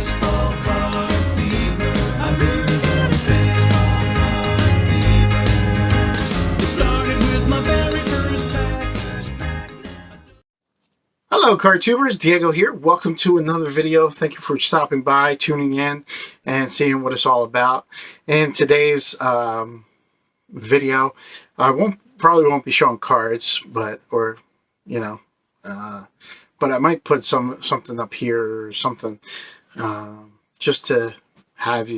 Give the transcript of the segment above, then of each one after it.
baseball card fever. I really got a baseball card fever. It started with my very first pack. Hello card tubers, Diego here. Welcome to another video. Thank you for stopping by, tuning in, and seeing what it's all about. In today's video, I probably won't be showing cards, but I might put something up here or something just to have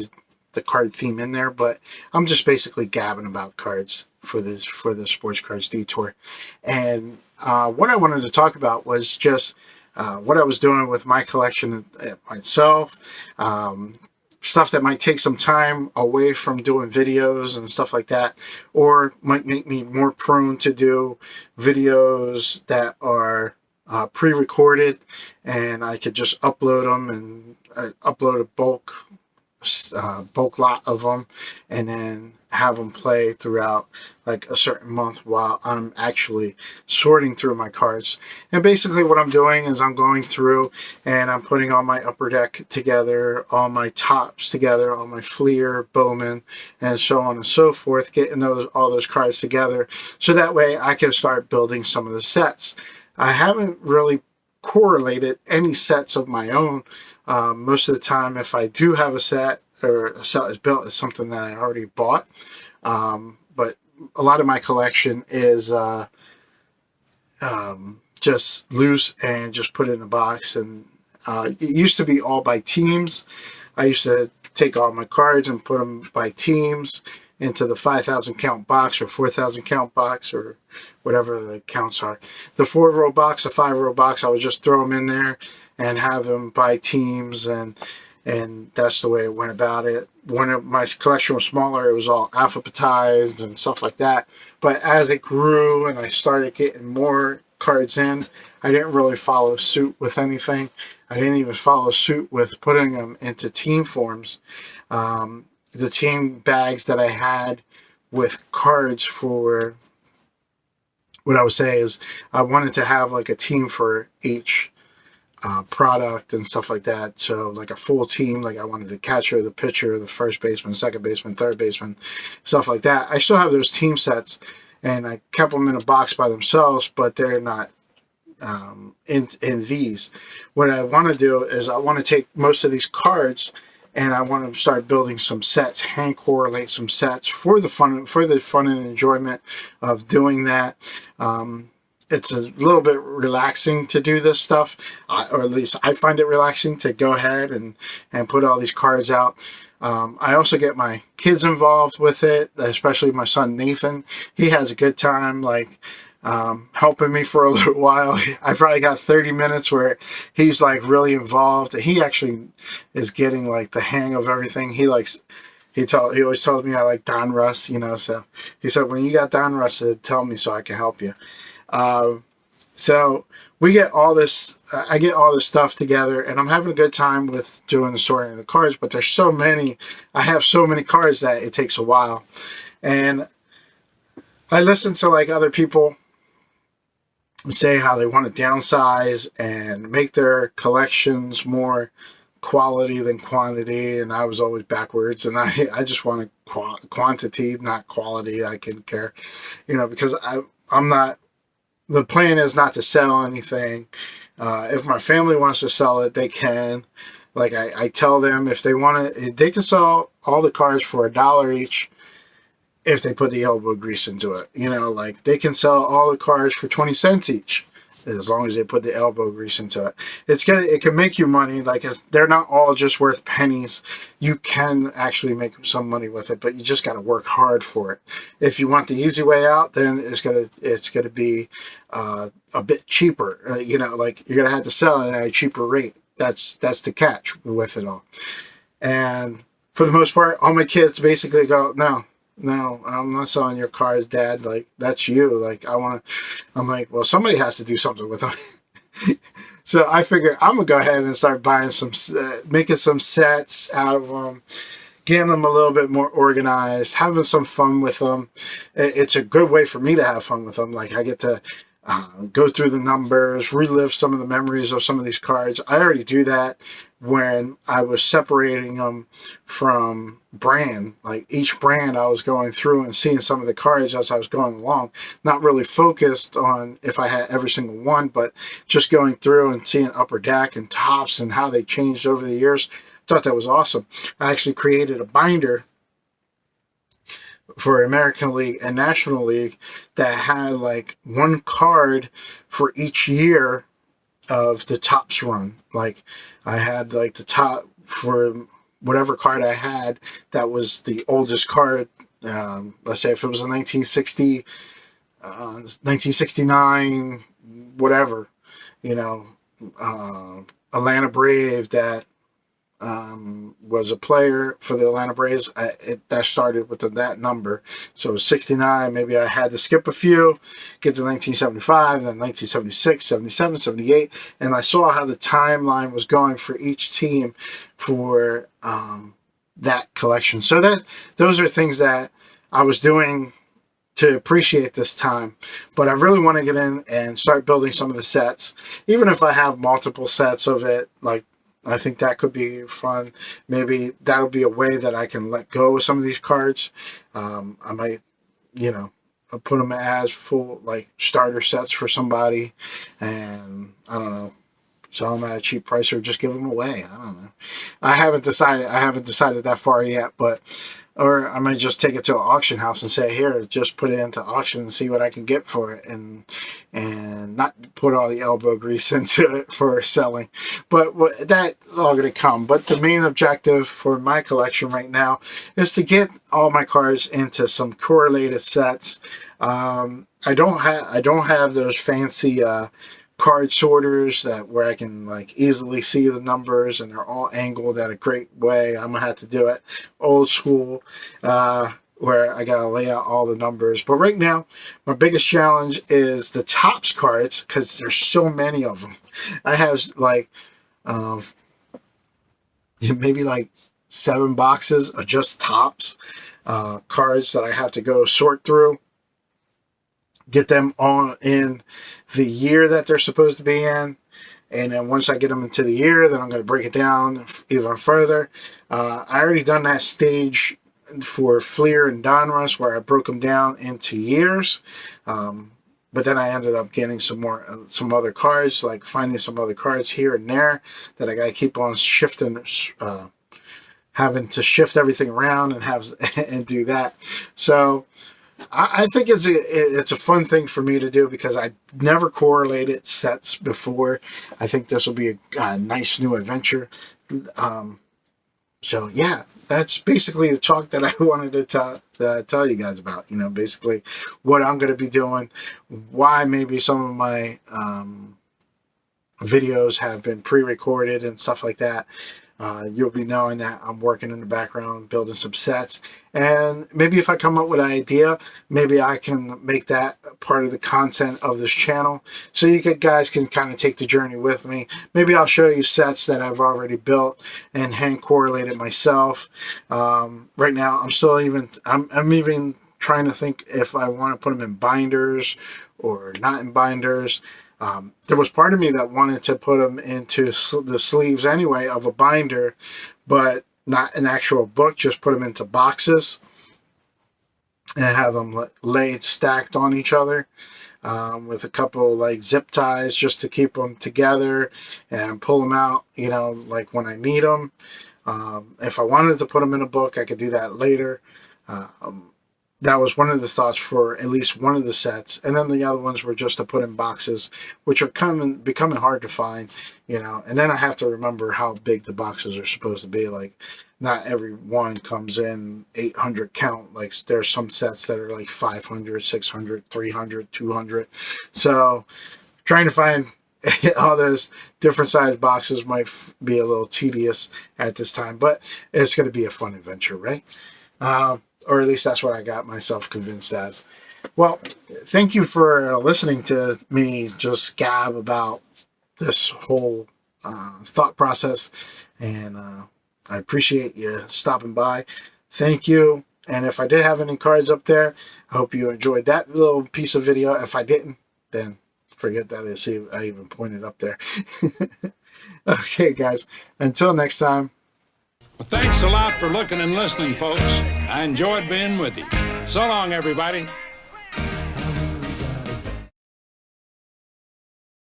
the card theme in there. But I'm just basically gabbing about cards for the Sports Cards Detour. And what I wanted to talk about was just what I was doing with my collection myself, stuff that might take some time away from doing videos and stuff like that, or might make me more prone to do videos that are pre-recorded, and I could just upload them and upload a bulk lot of them, and then have them play throughout like a certain month while I'm actually sorting through my cards. And basically what I'm doing is I'm going through and I'm putting all my upper deck together, all my tops together, all my Fleer, Bowman, and so on and so forth, getting all those cards together so that way I can start building some of the sets. I haven't really correlated any sets of my own. Most of the time, if I do have a set or a set is built, it's something that I already bought. But a lot of my collection is just loose and just put in a box. And it used to be all by teams. I used to take all my cards and put them by teams into the 5,000 count box or 4,000 count box or whatever the counts are. The 4-row box, the 5-row box, I would just throw them in there and have them by teams, and that's the way it went about it. When my collection was smaller, it was all alphabetized and stuff like that. But as it grew and I started getting more cards in, I didn't really follow suit with anything. I didn't even follow suit with putting them into team forms. The team bags that I had with cards for, what I would say is I wanted to have like a team for each product and stuff like that. So like a full team, like I wanted the catcher, the pitcher, the first baseman, second baseman, third baseman, stuff like that. I still have those team sets, and I kept them in a box by themselves, but they're not in these. What I want to do is I want to take most of these cards and I want to start building some sets, hand correlate some sets for the fun and enjoyment of doing that. It's a little bit relaxing to do this stuff, or at least I find it relaxing to go ahead and put all these cards out. I also get my kids involved with it, especially my son Nathan. He has a good time, like helping me for a little while. I probably got 30 minutes where he's like really involved. He actually is getting like the hang of everything. He always tells me I like Don Russ, so he said, when you got Don Russ, tell me so I can help you. So we get all this, I get all this stuff together, and I'm having a good time with doing the sorting of the cards, but there's so many, I have so many cards that it takes a while. And I listen to like other people say how they want to downsize and make their collections more quality than quantity, and I was always backwards, and I just want quantity, not quality. I can care, because I'm not, the plan is not to sell anything. If my family wants to sell it, they can. Like I tell them, if they want to, they can sell all the cards for $1 each if they put the elbow grease into it. Like they can sell all the cards for 20 cents each as long as they put the elbow grease into it. It can make you money. Like, they're not all just worth pennies. You can actually make some money with it, but you just got to work hard for it. If you want the easy way out, then it's gonna be a bit cheaper. Like you're gonna have to sell it at a cheaper rate. That's the catch with it all. And for the most part, all my kids basically go, no, I'm not selling your cards, Dad. Like, that's you. Like, I'm like, well, somebody has to do something with them. So I figure I'm going to go ahead and start buying making some sets out of them, getting them a little bit more organized, having some fun with them. It's a good way for me to have fun with them. Like, I get to go through the numbers, relive some of the memories of some of these cards. I already do that, when I was separating them from brand. Like each brand I was going through and seeing some of the cards as I was going along, not really focused on if I had every single one, but just going through and seeing Upper Deck and Tops and how they changed over the years. Thought that was awesome. I actually created a binder for American League and National League that had like one card for each year of the Tops run. Like I had like the top for whatever card I had that was the oldest card. Let's say if it was a 1969, whatever, Atlanta Brave that was a player for the Atlanta Braves. That started with that number. So it was 69. Maybe I had to skip a few, get to 1975, then 1976, 77, 78. And I saw how the timeline was going for each team for that collection. So those are things that I was doing to appreciate this time. But I really want to get in and start building some of the sets. Even if I have multiple sets of it, like I think that could be fun. Maybe that'll be a way that I can let go of some of these cards. I might, I'll put them as full, like, starter sets for somebody. And, I don't know, sell them at a cheap price or just give them away. I don't know. I haven't decided that far yet, or I might just take it to an auction house and say, here, just put it into auction and see what I can get for it, and not put all the elbow grease into it for selling. But that's all going to come. But the main objective for my collection right now is to get all my cards into some correlated sets. I don't have those fancy card sorters where I can like easily see the numbers and they're all angled at a great way. I'm gonna have to do it old school, where I gotta lay out all the numbers. But right now, my biggest challenge is the Tops cards, because there's so many of them. I have like maybe like 7 boxes of just Tops cards that I have to go sort through, get them all in the year that they're supposed to be in. And then once I get them into the year, then I'm going to break it down even further. I already done that stage for Fleer and Donruss where I broke them down into years. But then I ended up getting some other cards, like finding some other cards here and there that I got to keep on shifting, having to shift everything around and do that. So I think it's a fun thing for me to do because I never correlated sets before. I think this will be a nice new adventure. So yeah, that's basically the talk that I wanted to tell you guys about. Basically what I'm going to be doing, why maybe some of my videos have been pre-recorded and stuff like that. You'll be knowing that I'm working in the background, building some sets. And maybe if I come up with an idea, maybe I can make that part of the content of this channel. So you guys can kind of take the journey with me. Maybe I'll show you sets that I've already built and hand correlated myself. Right now, I'm even trying to think if I want to put them in binders or not in binders. There was part of me that wanted to put them into the sleeves anyway of a binder, but not an actual book, just put them into boxes and have them laid stacked on each other with a couple like zip ties just to keep them together and pull them out, like when I need them. If I wanted to put them in a book, I could do that later. That was one of the thoughts for at least one of the sets. And then the other ones were just to put in boxes, which are becoming hard to find, And then I have to remember how big the boxes are supposed to be. Like, not every one comes in 800 count. Like, there's some sets that are like 500, 600, 300, 200. So, trying to find all those different size boxes might be a little tedious at this time. But it's going to be a fun adventure, right? Or at least that's what I got myself convinced as. Well, thank you for listening to me just gab about this whole thought process. And I appreciate you stopping by. Thank you. And if I did have any cards up there, I hope you enjoyed that little piece of video. If I didn't, then forget that I even pointed up there. Okay, guys. Until next time. Well, thanks a lot for looking and listening, folks. I enjoyed being with you. So long, everybody.